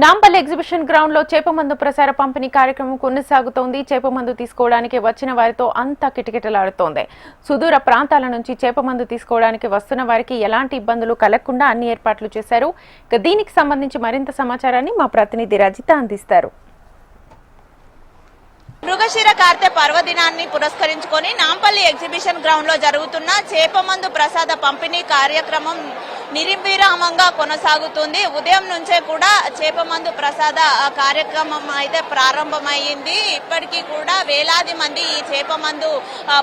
Nampally exhibition ground లో చేపమందు ప్రసార పంపిణీ కార్యక్రమం కొనసాగుతోంది. చేపమందు తీసుకోవడానికి వచ్చిన వారితో అంతా కిటకిటలాడుతోంది. సుదూర ప్రాంతాల నుంచి చేపమందు తీసుకోవడానికి వస్తున్న వారికి ఎలాంటి ఇబ్బందులు కలగకుండా అన్ని ఏర్పాట్లు చేశారు. దీనికి సంబంధించి మరింత సమాచారాన్ని మా ప్రతినిధి రజిత అందిస్తారు. మృగశిర కార్తె పర్వదినాన్ని పురస్కరించుకొని నాంపల్లి ఎగ్జిబిషన్ గ్రౌండ్ లో జరుగుతున్న చేపమందు ప్రసాద పంపిణీ కార్యక్రమం నిర్విరామంగా కొనసాగుతుంది. ఉదయం నుంచే కూడా చేపమందు ప్రసాద కార్యక్రమం అయితే ప్రారంభమైంది. ఇప్పటికీ కూడా వేలాది మంది ఈ చేపమందు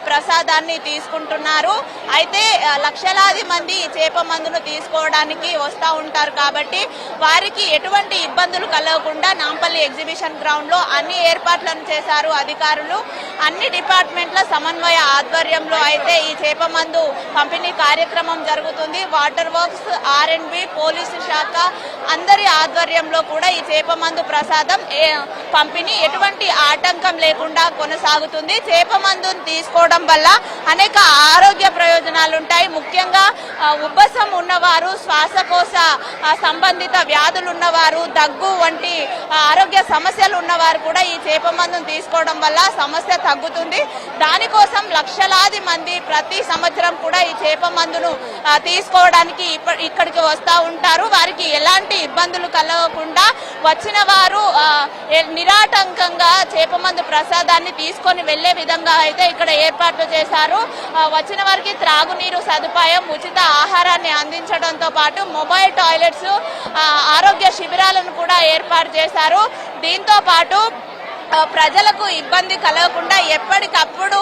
ప్రసాదాన్ని తీసుకుంటున్నారు. అయితే లక్షలాది మంది ఈ చేపమందును తీసుకోవడానికి వస్తూ ఉంటారు కాబట్టి వారికి ఎటువంటి ఇబ్బందులు కలగకుండా నాంపల్లి ఎగ్జిబిషన్ గ్రౌండ్ లో అన్ని ఏర్పాట్లను చేశారు అధికారులు. అన్ని డిపార్ట్మెంట్ల సమన్వయ ఆధ్వర్యంలో అయితే ఈ చేపమందు పంపిణీ కార్యక్రమం జరుగుతుంది. వాటర్ వర్క్స్, R&B, పోలీసు శాఖ అందరి ఆధ్వర్యంలో కూడా ఈ చేపమందు ప్రసాదం పంపిణీ ఎటువంటి ఆటంకం లేకుండా కొనసాగుతుంది. చేపమందును తీసుకోవడం వల్ల అనేక ఆరోగ్య ప్రయోజనాలు ఉంటాయి. ముఖ్యంగా ఉబ్బసం ఉన్నవారు, శ్వాసకోశ సంబంధిత వ్యాధులు ఉన్నవారు, దగ్గు వంటి ఆరోగ్య సమస్యలు ఉన్నవారు కూడా ఈ చేపమందును తీసుకోవడం వల్ల సమస్య తగ్గుతుంది. దానికోసం లక్షలాది మంది ప్రతి సంవత్సరం కూడా ఈ చేపమందును తీసుకోవడానికి ఇక్కడికి వస్తూ ఉంటారు. వారికి ఎలాంటి ఇబ్బందులు కలగకుండా వచ్చిన వారు నిరాటంకంగా చేపమందు ప్రసాదాన్ని తీసుకొని వెళ్లే విధంగా అయితే ఇక్కడ ఏర్పాట్లు చేశారు. వచ్చిన వారికి త్రాగునీరు సదుపాయం, ఉచిత ఆహారాన్ని అందించడంతో పాటు మొబైల్ టాయిలెట్స్, ఆరోగ్య శిబిరాలను కూడా ఏర్పాటు చేశారు. దీంతో పాటు ప్రజలకు ఇబ్బంది కలగకుండా ఎప్పటికప్పుడు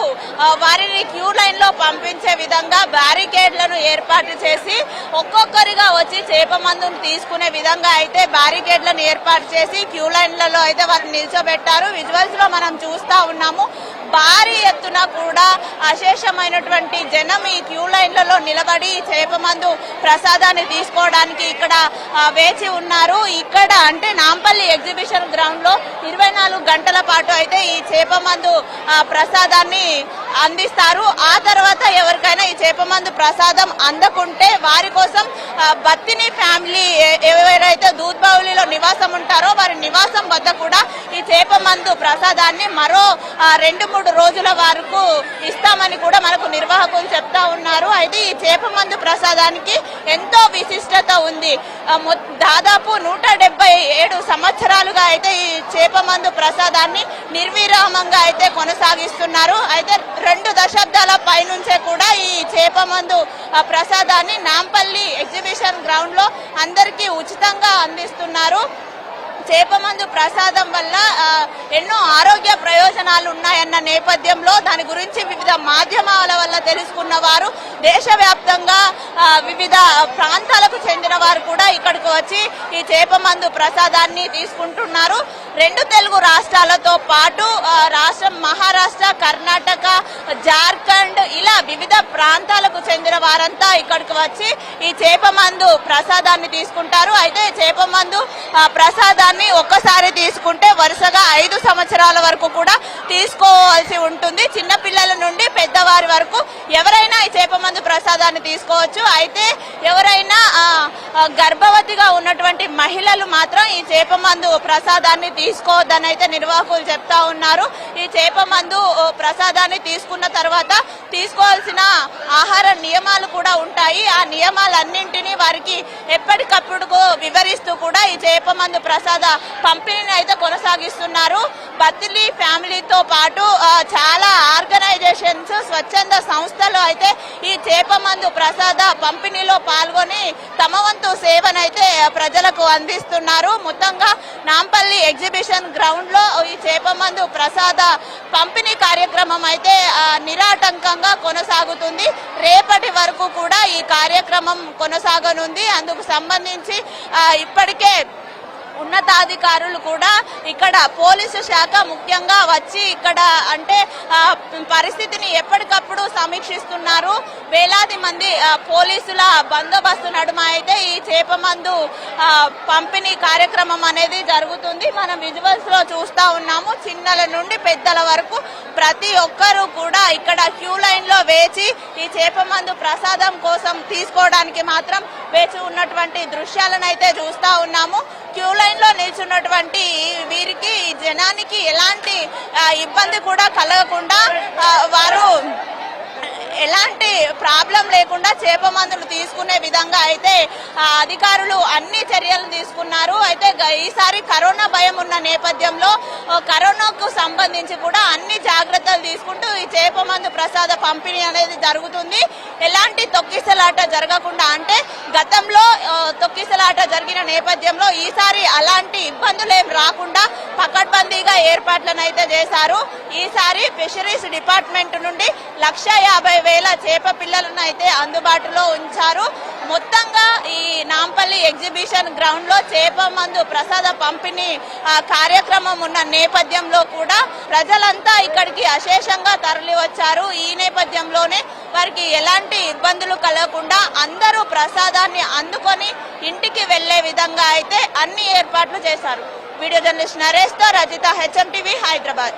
వారిని క్యూ లైన్ లో పంపించే విధంగా బ్యారికేడ్లను ఏర్పాటు చేసి ఒక్కొక్కరిగా వచ్చి చేపమందును తీసుకునే విధంగా అయితే బ్యారికేడ్లను ఏర్పాటు చేసి క్యూ లైన్లలో అయితే వారిని నిల్చోబెట్టారు. విజువల్స్ లో మనం చూస్తా ఉన్నాము. భారీ ఎత్తున కూడా అశేషమైనటువంటి జనం ఈ క్యూ లైన్లలో నిలబడి చేపమందు ప్రసాదాన్ని తీసుకోవడానికి ఇక్కడ వేచి ఉన్నారు. ఇక్కడ అంటే నాంపల్లి ఎగ్జిబిషన్ గ్రౌండ్ లో 24 గంటల పాటు అయితే ఈ చేపమందు ప్రసాదాన్ని అందిస్తారు. ఆ తర్వాత ఎవరికైనా ఈ చేపమందు ప్రసాదం అందకుంటే వారి కోసం బత్తిని ఫ్యామిలీ ఎవరైతే దూద్బావులిలో నివాసం ఉంటారో వారి నివాసం వద్ద కూడా ఈ చేపమందు ప్రసాదాన్ని మరో 2-3 రోజుల వరకు ఇస్తామని కూడా మనకు నిర్వాహకులు చెప్తా ఉన్నారు. అయితే ఈ చేపమందు ప్రసాదానికి ఎంతో విశిష్టత ఉంది. దాదాపు 177 సంవత్సరాలుగా అయితే ఈ చేపమందు ప్రసాదాన్ని నిర్విరామంగా అయితే కొనసాగిస్తున్నారు. అయితే 2 దశాబ్దాల పైనుంచే కూడా ఈ చేపమందు ప్రసాదాన్ని నాంపల్లి ఎగ్జిబిషన్ గ్రౌండ్ లో అందరికీ ఉచితంగా అందిస్తున్నారు. చేపమందు ప్రసాదం వల్ల ఎన్నో ఆరోగ్య ప్రయోజనాలు ఉన్నాయన్న నేపథ్యంలో దాని గురించి వివిధ మాధ్యమాల వల్ల తెలుసుకున్న వారు, దేశవ్యాప్తంగా వివిధ ప్రాంతాలకు చెందిన వారు కూడా ఇక్కడికి వచ్చి ఈ చేపమందు ప్రసాదాన్ని తీసుకుంటున్నారు. 2 తెలుగు రాష్ట్రాలతో పాటు రాష్ట్రం మహారాష్ట్ర, కర్ణాటక, జార్ఖండ్ ఇలా వివిధ ప్రాంతాలకు చెందిన వారంతా ఇక్కడికి వచ్చి ఈ చేపమందు ప్రసాదాన్ని తీసుకుంటారు. అయితే చేపమందు ప్రసాదాన్ని ఒక్కసారి తీసుకుంటే వరుసగా 5 సంవత్సరాల వరకు కూడా తీసుకోవాల్సి ఉంటుంది. చిన్నపిల్లల నుండి పెద్దవారి వరకు ఎవరైనా ఈ చేపమందు ప్రసాదాన్ని తీసుకోవచ్చు. అయితే ఎవరైనా గర్భవతిగా ఉన్నటువంటి మహిళలు మాత్రం ఈ చేపమందు ప్రసాదాన్ని తీసుకోవద్దని అయితే నిర్వాహకులు చెప్తా ఉన్నారు. ఈ చేపమందు ప్రసాదాన్ని తీసుకున్న తర్వాత తీసుకోవాల్సిన ఆహార నియమాలు కూడా ఉంటాయి. ఆ నియమాలన్నింటినీ వారికి ఎప్పటికప్పుడు వివరిస్తూ కూడా ఈ చేపమందు ప్రసాద పంపిణీని అయితే కొనసాగిస్తున్నారు. బత్తిలి ఫ్యామిలీతో పాటు చాలా ఆర్గనైజేషన్స్, స్వచ్ఛంద సంస్థలు అయితే ఈ చేపమందు ప్రసాద పంపిణీలో పాల్గొని తమ వంతు సేవనైతే ప్రజలకు అందిస్తున్నారు. మొత్తంగా నాంపల్లి ఎగ్జిబిషన్ గ్రౌండ్ లో ఈ చేపమందు ప్రసాద పంపిణీ కార్యక్రమం అయితే నిరాటంకంగా కొనసాగుతుంది. రేపటి వరకు కూడా ఈ కార్యక్రమం కొనసాగనుంది. అందుకు సంబంధించి ఇప్పటికే ఉన్నతాధికారులు కూడా ఇక్కడ పోలీసు శాఖ ముఖ్యంగా వచ్చి ఇక్కడ అంటే పరిస్థితిని ఎప్పటికప్పుడు సమీక్షిస్తున్నారు. వేలాది మంది పోలీసుల బందోబస్తు నడుమ అయితే ఈ చేపమందు పంపిణీ కార్యక్రమం అనేది జరుగుతుంది. మనం విజువల్స్ లో చూస్తా ఉన్నాము. చిన్నల నుండి పెద్దల వరకు ప్రతి ఒక్కరూ కూడా ఇక్కడ క్యూ లైన్ లో వేచి ఈ చేపమందు ప్రసాదం కోసం తీసుకోవడానికి మాత్రం వేచి ఉన్నటువంటి దృశ్యాలను అయితే చూస్తా ఉన్నాము. క్యూ లైన్ లో నిల్చున్నటువంటి వీరికి జనానికి ఎలాంటి ఇబ్బంది కూడా కలగకుండా వారు ఎలాంటి ప్రాబ్లం లేకుండా చేప మందులు తీసుకునే విధంగా అయితే అధికారులు అన్ని చర్యలు తీసుకున్నారు. అయితే ఈసారి కరోనా భయం ఉన్న నేపథ్యంలో కరోనాకు సంబంధించి కూడా అన్ని జాగ్రత్తలు తీసుకుంటూ ఈ చేప మందు ప్రసాద పంపిణీ అనేది జరుగుతుంది. ఎలాంటి తొక్కిసలాట జరగకుండా, అంటే గతంలో తొక్కిసలాట జరిగిన నేపథ్యంలో ఈసారి అలాంటి ఇబ్బందులు ఏం రాకుండా పకడ్బందీగా ఏర్పాట్లను అయితే చేశారు. ఈసారి ఫిషరీస్ డిపార్ట్మెంట్ నుండి 1,50,000 చేప పిల్లలను అయితే అందుబాటులో ఉంచారు. మొత్తంగా ఈ నాంపల్లి ఎగ్జిబిషన్ గ్రౌండ్ లో చేప మందు ప్రసాద పంపిణీ కార్యక్రమం ఉన్న నేపథ్యంలో కూడా ప్రజలంతా ఇక్కడికి అశేషంగా తరలి వచ్చారు. ఈ నేపథ్యంలోనే వారికి ఎలాంటి ఇబ్బందులు కలగకుండా అందరూ ప్రసాదాన్ని అందుకొని ఇంటికి వెళ్లే విధంగా అయితే అన్ని ఏర్పాట్లు చేశారు. వీడియో జర్నలిస్ట్ నరేష్ తో రజిత, HM TV, హైదరాబాద్.